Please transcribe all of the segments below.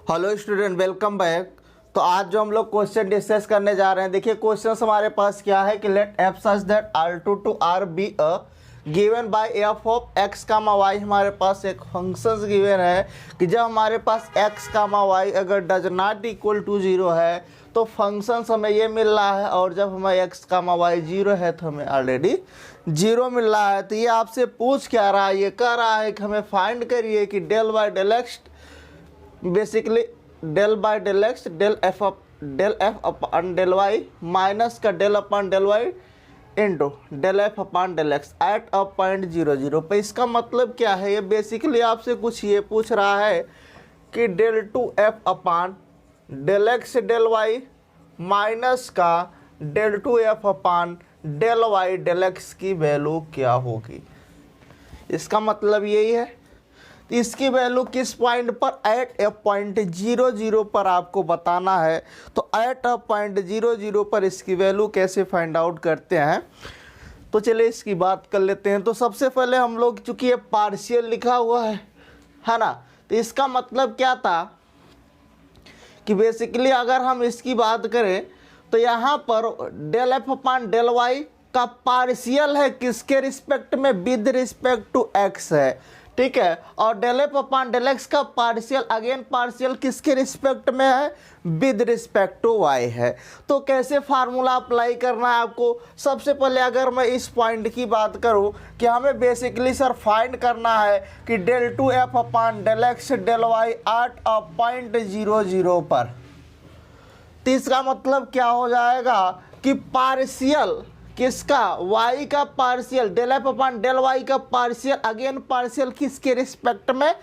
Hello student, welcome back. तो आज जो हम लोग क्वेश्चन डिस्कस करने जा रहे हैं, देखिए क्वेश्चन हमारे पास क्या है कि let f such that R2 to R be a given by f of x comma y. हमारे पास एक फंक्शंस गिवन है कि जब हमारे पास एक्स कामा वाई अगर डज नॉट इक्वल टू 0 है तो फंक्शंस हमें ये मिल रहा है, और जब हमें एक्स कामा वाई 0 है तो हमें ऑलरेडी 0 मिल रहा है। तो ये आपसे पूछ क्या रहा है, ये कह रहा है कि हमें फाइंड करिए कि del by del X, basically del by del x del F upon del Y minus का del upon del Y into del F upon del x at a point 0 पे। इसका मतलब क्या है, ये बेसिकली आपसे कुछ ये पूछ रहा है कि del two F upon del x del Y minus का del two F upon del Y del X की वैल्यू क्या होगी। इसका मतलब यही है। तो इसकी वैल्यू किस पॉइंट पर, एट ए पॉइंट 0 पर आपको बताना है। तो एट अ पॉइंट 0 पर इसकी वैल्यू कैसे फाइंड आउट करते हैं, तो चलिए इसकी बात कर लेते हैं। तो सबसे पहले हम लोग, चूंकि ये पार्शियल लिखा हुआ है ना, तो इसका मतलब क्या था कि बेसिकली अगर हम इसकी बात करें तो यहाँ पर del f upon del y का पार्शियल है किसके रिस्पेक्ट में, विद रिस्पेक्ट टू एक्स है, ठीक है। और del f upon del x का पार्शियल अगेन पार्शियल किसके रिस्पेक्ट में है, विद रिस्पेक्ट टू वाई है। तो कैसे फार्मूला अप्लाई करना है आपको, सबसे पहले अगर मैं इस पॉइंट की बात करूं कि हमें बेसिकली सर फाइंड करना है कि del two F upon del x del y at a point 0 पर। तो इसका मतलब क्या हो जाएगा कि पार्शियल किसका, y का partial del f upon del y का पार्शियल अगेन पार्शियल किसके रिस्पेक्ट में,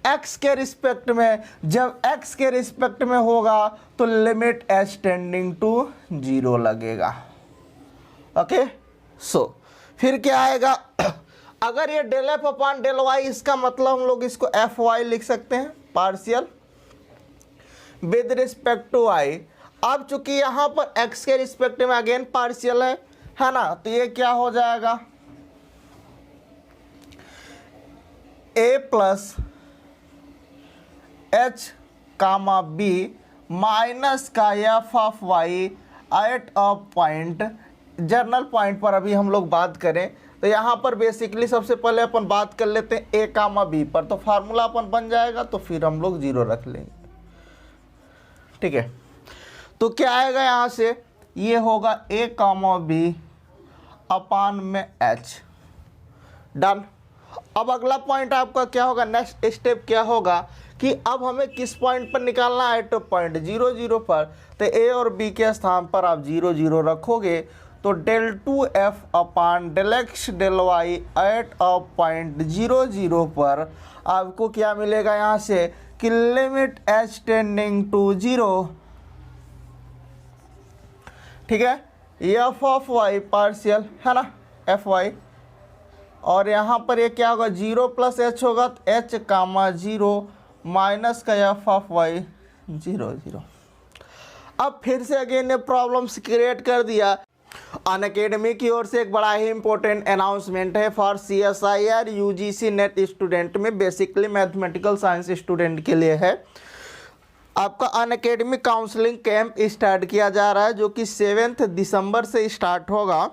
x के रिस्पेक्ट में। जब x के रिस्पेक्ट में होगा तो लिमिट एच टेंडिंग टू 0 लगेगा। ओके, सो फिर क्या आएगा, अगर ये del f upon del y, इसका मतलब हम लोग इसको एफ वाई लिख सकते हैं, partial with respect to y। अब चूंकि यहां पर x के रिस्पेक्ट में अगेन पार्शियल है ना, तो ये क्या हो जाएगा, a plus H comma B minus का F of Y at a point, general point पर अभी हम लोग बात करें तो यहाँ पर बेसिकली सबसे पहले अपन बात कर लेते हैं a कामा बी पर। तो फार्मूला अपन बन जाएगा, तो फिर हम लोग 0 रख लेंगे, ठीक है। तो क्या आएगा यहाँ से, ये होगा a कामा बी अपान में h, डन। अब अगला पॉइंट आपका क्या होगा, नेक्स्ट स्टेप क्या होगा कि अब हमें किस पॉइंट पर निकालना है, तो पॉइंट 0 पर। तो a और b के स्थान पर आप 0 रखोगे, तो del two F upon del x del y at a point 0 पर आपको क्या मिलेगा यहाँ से कि लिमिट h टेंडिंग टू 0, ठीक है। एफ ऑफ वाई पार्शियल है ना, एफ वाई, और यहाँ पर ये क्या होगा 0 प्लस एच होगा, तो एच कामा 0 माइनस का एफ ऑफ वाई 0। अब फिर से अगेन ने प्रॉब्लम्स क्रिएट कर दिया। अनअकैडमी की ओर से एक बड़ा ही इंपॉर्टेंट अनाउंसमेंट है for CSIR UGC net student में, बेसिकली मैथमेटिकल साइंस स्टूडेंट के लिए है। आपका अनअकैडमी काउंसलिंग कैंप स्टार्ट किया जा रहा है, जो कि 7 दिसंबर से स्टार्ट होगा,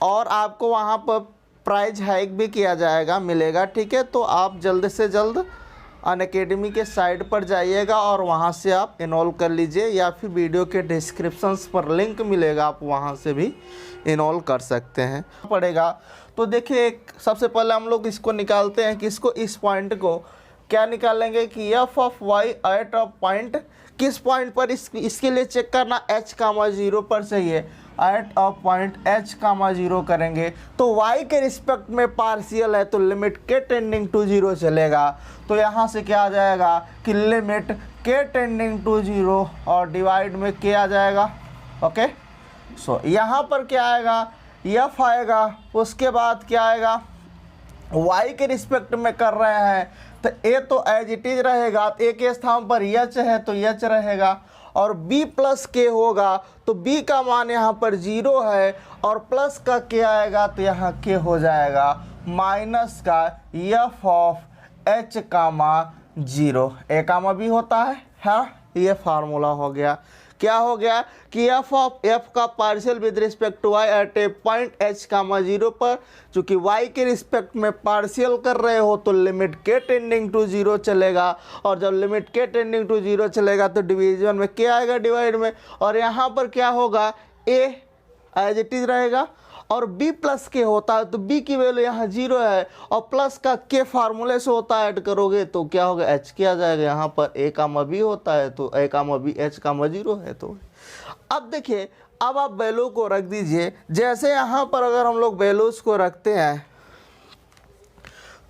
और आपको वहां पर प्राइज हाइक भी किया जाएगा, मिलेगा, ठीक है। तो आप जल्द से जल्द अनअकैडमी के साइट पर जाइएगा और वहां से आप इनरोल कर लीजिए, या फिर वीडियो के डिस्क्रिप्शंस पर लिंक मिलेगा, आप वहां से भी इनरोल कर सकते हैं पड़ेगा। तो देखिए सबसे पहले हम लोग इसको निकालते हैं, कि इसको इस पॉइंट को क्या निकालेंगे कि f of Y at a point, किस पॉइंट पर, इसके लिए चेक करना h कामा 0 पर चाहिए, एट अ पॉइंट h कामा 0 करेंगे तो y के रिस्पेक्ट में पार्शियल है, तो लिमिट k टेंडिंग टू 0 चलेगा। तो यहाँ से क्या आ जाएगा कि लिमिट k टेंडिंग टू 0 और डिवाइड में k आ जाएगा। ओके, सो यहाँ पर क्या आएगा, f आएगा, उसके बाद क्या आएगा, y के रिस्पेक्ट में कर रहे हैं तो a तो एज इट इज रहेगा, a के स्थान पर h है तो h रहेगा, और b प्लस के होगा तो b का मान यहाँ पर 0 है, और प्लस का k आएगा तो यहाँ k हो जाएगा, माइनस का f of h comma zero, a comma b होता है। हाँ, ये फार्मूला हो गया। क्या हो गया कि एफ ऑफ एफ का partial with respect to y at a point h comma zero पर, चूंकि वाई के रिस्पेक्ट में पार्शियल कर रहे हो तो लिमिट के टेंडिंग टू जीरो चलेगा, और जब लिमिट के टेंडिंग टू जीरो चलेगा तो डिवीजन में क्या आएगा डिवाइड में, और यहाँ पर क्या होगा ए एज इट इज रहेगा, और b प्लस के होता है तो b की वैल्यू यहाँ जीरो है, और प्लस का के फार्मूले से होता है, ऐड करोगे तो क्या होगा h के आ जाएगा। यहाँ पर a कामा b होता है तो a comma b h comma zero है। तो अब देखिए, अब आप वैल्यू को रख दीजिए। जैसे यहाँ पर अगर हम लोग वैल्यूज को रखते हैं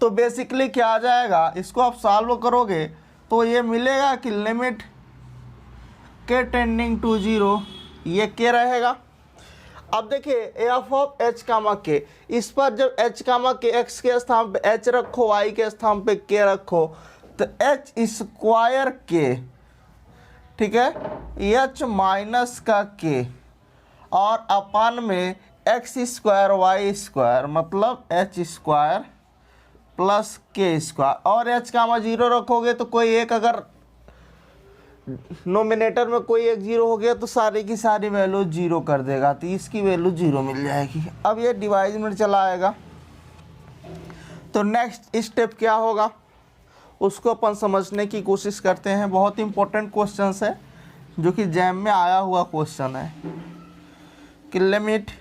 तो बेसिकली क्या आ जाएगा, इसको आप सॉल्व करोगे तो ये मिलेगा कि लिमिट के टेंडिंग टू जीरो, ये के रहेगा। अब देखिए एफ ऑफ एच कामा के, इस पर जब एच कामा के एक्स के स्थान पे एच रखो, वाई के स्थान पे के रखो, तो एच स्क्वायर के, ठीक है, एच माइनस का के, और अपान में एक्स स्क्वायर वाई स्क्वायर, मतलब H square plus k square, और एच कामा जीरो रखोगे तो कोई एक, अगर नोमिनेटर में कोई एक जीरो हो गया तो सारी की सारी वैल्यू जीरो कर देगा, तो इसकी वैल्यू जीरो मिल जाएगी। अब ये डिवाइड में चला आएगा, तो नेक्स्ट स्टेप क्या होगा उसको अपन समझने की कोशिश करते हैं। बहुत इंपॉर्टेंट क्वेश्चन है जो कि जैम में आया हुआ क्वेश्चन है कि लिमिट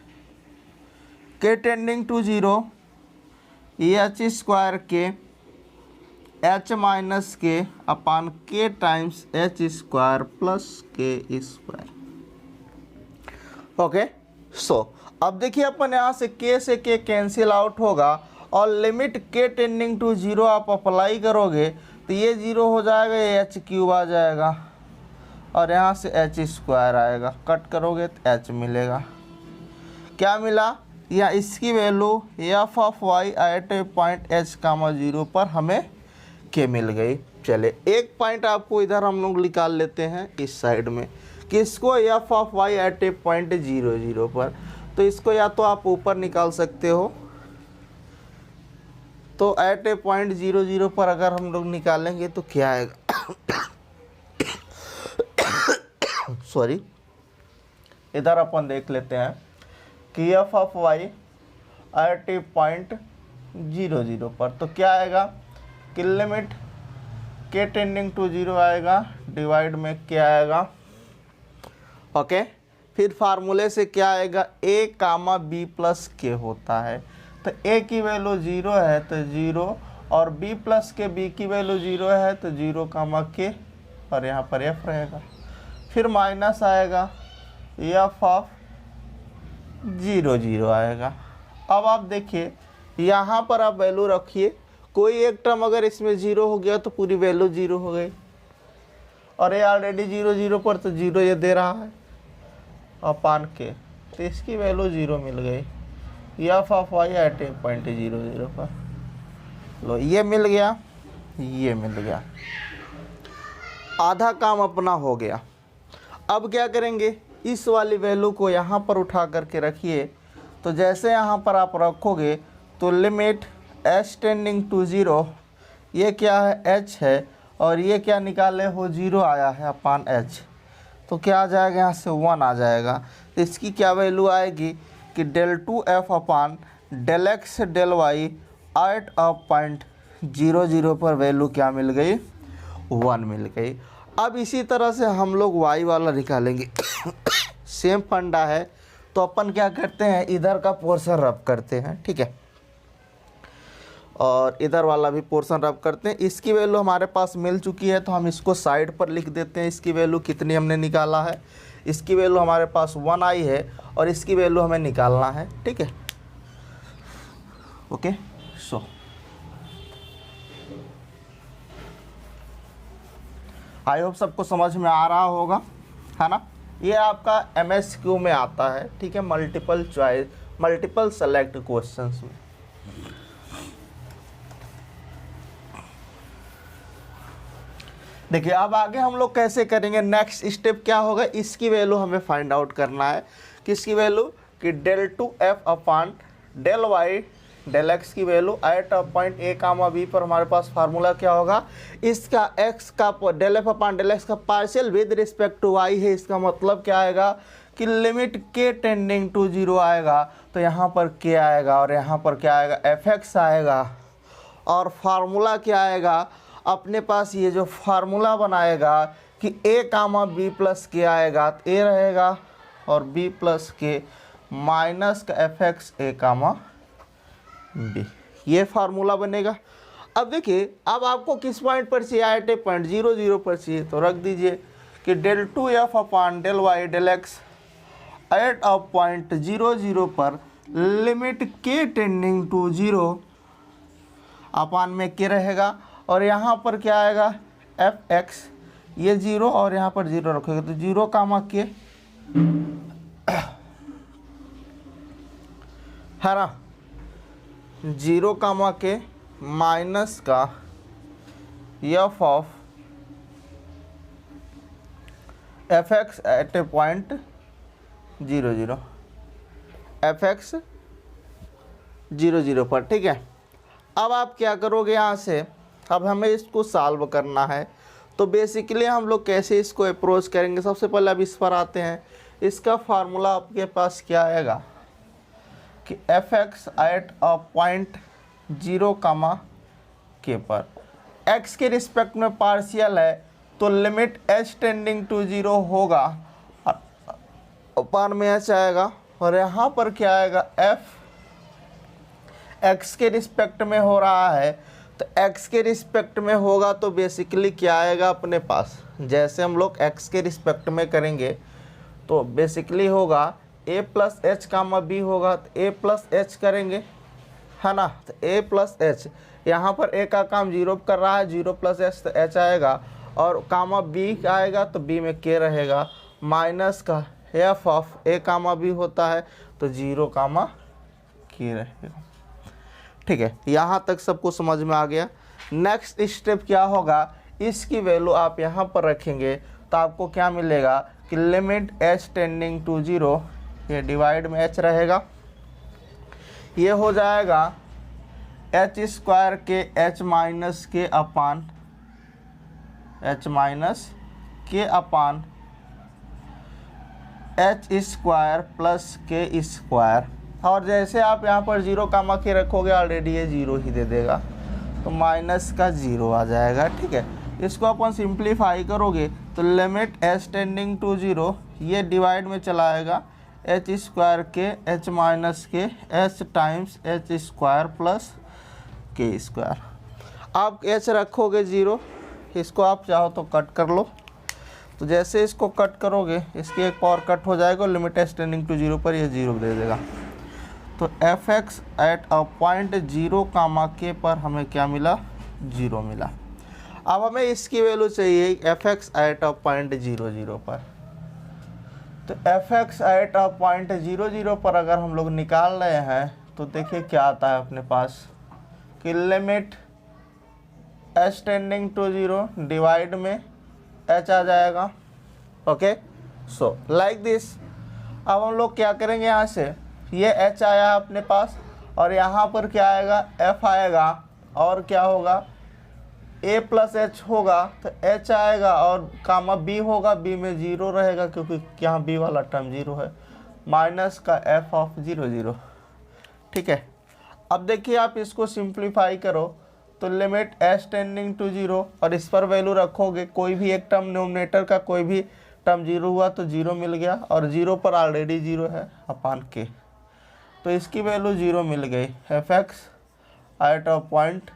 के tending to zero h square k h minus k upon k times h square plus k square. Okay, so अब देखिए अपन यहाँ से के कैंसिल आउट होगा, और लिमिट के टेंडिंग टू जीरो आप अप्लाई करोगे तो ये जीरो हो जाएगा, ये एच क्यूब आ जाएगा, और यहाँ से एच स्क्वायर आएगा, कट करोगे तो एच मिलेगा। क्या मिला, या इसकी value f of Y at a point h comma zero पर हमें के मिल गई। चले एक पॉइंट आपको इधर हम लोग निकाल लेते हैं इस साइड में, कि इसको f of Y at a point zero zero पर, तो इसको या तो आप ऊपर निकाल सकते हो, तो eight a point zero zero पर अगर हम लोग निकालेंगे तो क्या आएगा सॉरी, इधर अपन देख लेते हैं कि f of Y at a point zero zero पर, तो क्या आएगा कि लिमिट के टेंडिंग टू जीरो आएगा, डिवाइड में क्या आएगा, ओके। फिर फार्मूले से क्या आएगा, ए कामा बी प्लस के होता है, तो ए की वैल्यू जीरो है तो जीरो, और बी प्लस के बी की वैल्यू जीरो है तो जीरो कामा के, और यहाँ पर एफ रहेगा। फिर माइनस आएगा, एफ ऑफ जीरो जीरो आएगा। अब आप देखिए यहाँ पर आप वैल्यू रखिए, कोई एक टर्म अगर इसमें जीरो हो गया तो पूरी वैल्यू जीरो हो गई, और ये ऑलरेडी जीरो जीरो पर तो जीरो ये दे रहा है अपान के, तो इसकी वैल्यू जीरो मिल गई। F of Y at a point zero zero पर, लो ये मिल गया, ये मिल गया, आधा काम अपना हो गया। अब क्या करेंगे, इस वाली वैल्यू को यहाँ पर उठा करके रखिए, तो जैसे यहाँ पर आप रखोगे तो limit h tending to zero, ये क्या है एच है, और ये क्या निकाले हो जीरो आया है अपान एच, तो क्या आ जाएगा यहाँ से वन आ जाएगा। तो इसकी क्या वैल्यू आएगी कि del two F upon del x del y at a point zero zero पर वैल्यू क्या मिल गई, वन मिल गई। अब इसी तरह से हम लोग वाई वाला निकालेंगे सेम फंडा है, तो अपन क्या करते हैं, इधर का पोर्शन रब करते हैं, ठीक है, और इधर वाला भी पोर्शन रब करते हैं। इसकी वैल्यू हमारे पास मिल चुकी है तो हम इसको साइड पर लिख देते हैं। इसकी वैल्यू कितनी हमने निकाला है, इसकी वैल्यू हमारे पास वन आई है, और इसकी वैल्यू हमें निकालना है, ठीक है, ओके। सो आई होप सबको समझ में आ रहा होगा, है ना। ये आपका MSQ में आता है, ठीक है, multiple choice multiple select questions में। देखिए अब आगे हम लोग कैसे करेंगे, नेक्स्ट स्टेप क्या होगा, इसकी वैल्यू हमें फाइंड आउट करना है। किसकी वैल्यू, कि del two F upon del Y del X की value at point A comma B पर हमारे पास फार्मूला क्या होगा, इसका एक्स का del F upon del x का partial with respect to Y है। इसका मतलब क्या आएगा कि लिमिट के टेंडिंग टू जीरो आएगा, तो यहाँ पर के आएगा और यहाँ पर क्या आएगा एफ एक्स आएगा। और फार्मूला क्या आएगा अपने पास, ये जो फार्मूला बनाएगा कि ए कामा बी प्लस के आएगा, तो ए रहेगा और बी प्लस के माइनस का एफ एक्स ए कामा बी, ये फार्मूला बनेगा। अब देखिए अब आपको किस पॉइंट पर चाहिए, एट ए पॉइंट 0 0 पर चाहिए, तो रख दीजिए कि del two f upon del Y del x at a point 0 0 पर लिमिट के टेंडिंग टू जीरो अपॉन में के रहेगा और यहाँ पर क्या आएगा एफ एक्स, ये 0 और यहाँ पर 0 रखोगे तो 0 कामा के है ना, 0 कामा के माइनस का F of f x at a point 0 0, f x 0 0 पर। ठीक है, अब आप क्या करोगे यहाँ से, अब हमें इसको सॉल्व करना है, तो बेसिकली हम लोग कैसे इसको अप्रोच करेंगे। सबसे पहले अब इस पर आते हैं। इसका फार्मूला आपके पास क्या आएगा कि F x at a point 0 कामा के पर एक्स के रिस्पेक्ट में पार्शियल है, तो लिमिट एच टेंडिंग टू 0 होगा, अपान में एच आएगा और यहाँ पर क्या आएगा एफ एक्स के रिस्पेक्ट में हो रहा है, तो एक्स के रिस्पेक्ट में होगा तो बेसिकली क्या आएगा अपने पास, जैसे हम लोग एक्स के रिस्पेक्ट में करेंगे तो बेसिकली होगा ए प्लस एच कामा बी होगा, तो ए प्लस एच करेंगे है ना, तो ए प्लस एच, यहाँ पर ए का काम 0 कर रहा है, 0 प्लस एच तो एच आएगा और कामा बी आएगा तो बी में के रहेगा, माइनस का F of a comma b होता है तो 0 कामा के रहेगा। ठीक है, यहाँ तक सबको समझ में आ गया। नेक्स्ट स्टेप क्या होगा, इसकी वैल्यू आप यहाँ पर रखेंगे तो आपको क्या मिलेगा कि लिमिट एच टेंडिंग टू 0, ये डिवाइड में एच रहेगा, ये हो जाएगा H square k h minus k अपान एच माइनस के अपान H square plus k square, और जैसे आप यहाँ पर 0 कामा के रखोगे ऑलरेडी ये 0 ही दे देगा, तो माइनस का 0 आ जाएगा। ठीक है, इसको अपन सिंप्लीफाई करोगे तो लिमिट एच टेंडिंग टू 0, ये डिवाइड में चला आएगा H square k h minus के H times h square plus k square. आप एच रखोगे 0, इसको आप चाहो तो कट कर लो, तो जैसे इसको कट करोगे इसकी एक पावर कट हो जाएगा, लिमिट एच टेंडिंग टू 0 पर ये 0 दे देगा, तो F x at a point 0 कामा के पर हमें क्या मिला 0 मिला। अब हमें इसकी वैल्यू चाहिए F x at a point 0 0 पर, तो F x at a point 0 0 पर अगर हम लोग निकाल रहे हैं तो देखिए क्या आता है अपने पास कि limit h tending to 0 divide में एच आ जाएगा। Okay, so like this. अब हम लोग क्या करेंगे, यहाँ से ये एच आया अपने पास और यहाँ पर क्या आएगा एफ आएगा और क्या होगा ए प्लस एच होगा, तो एच आएगा और कामा बी होगा, बी में 0 रहेगा क्योंकि यहाँ बी वाला टर्म 0 है, माइनस का एफ ऑफ 0 0। ठीक है, अब देखिए आप इसको सिंप्लीफाई करो तो लिमिट एच टेंडिंग टू 0 और इस पर वैल्यू रखोगे, कोई भी एक टर्म डिनोमिनेटर का कोई भी टर्म 0 हुआ तो 0 मिल गया और 0 पर ऑलरेडी 0 है अपान के, तो इसकी वैल्यू 0 मिल गई, F x at a point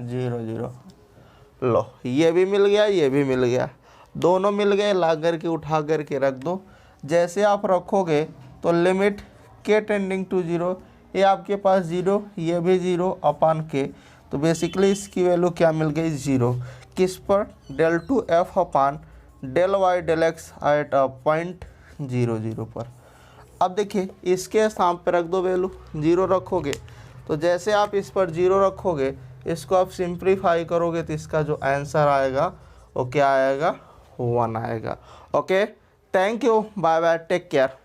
0 0। लो ये भी मिल गया, ये भी मिल गया, दोनों मिल गए, ला करके उठा करके रख दो। जैसे आप रखोगे तो लिमिट के टेंडिंग टू 0, ये आपके पास 0, ये भी 0 अपान के, तो बेसिकली इसकी वैल्यू क्या मिल गई 0, किस पर del two F upon del Y del x at a point 0 0 पर। अब देखिए इसके सामने पे रख दो वैल्यू, 0 रखोगे तो जैसे आप इस पर 0 रखोगे इसको आप सिंप्लीफाई करोगे तो इसका जो आंसर आएगा वो क्या आएगा 1 आएगा। Okay, thank you, bye bye, take care.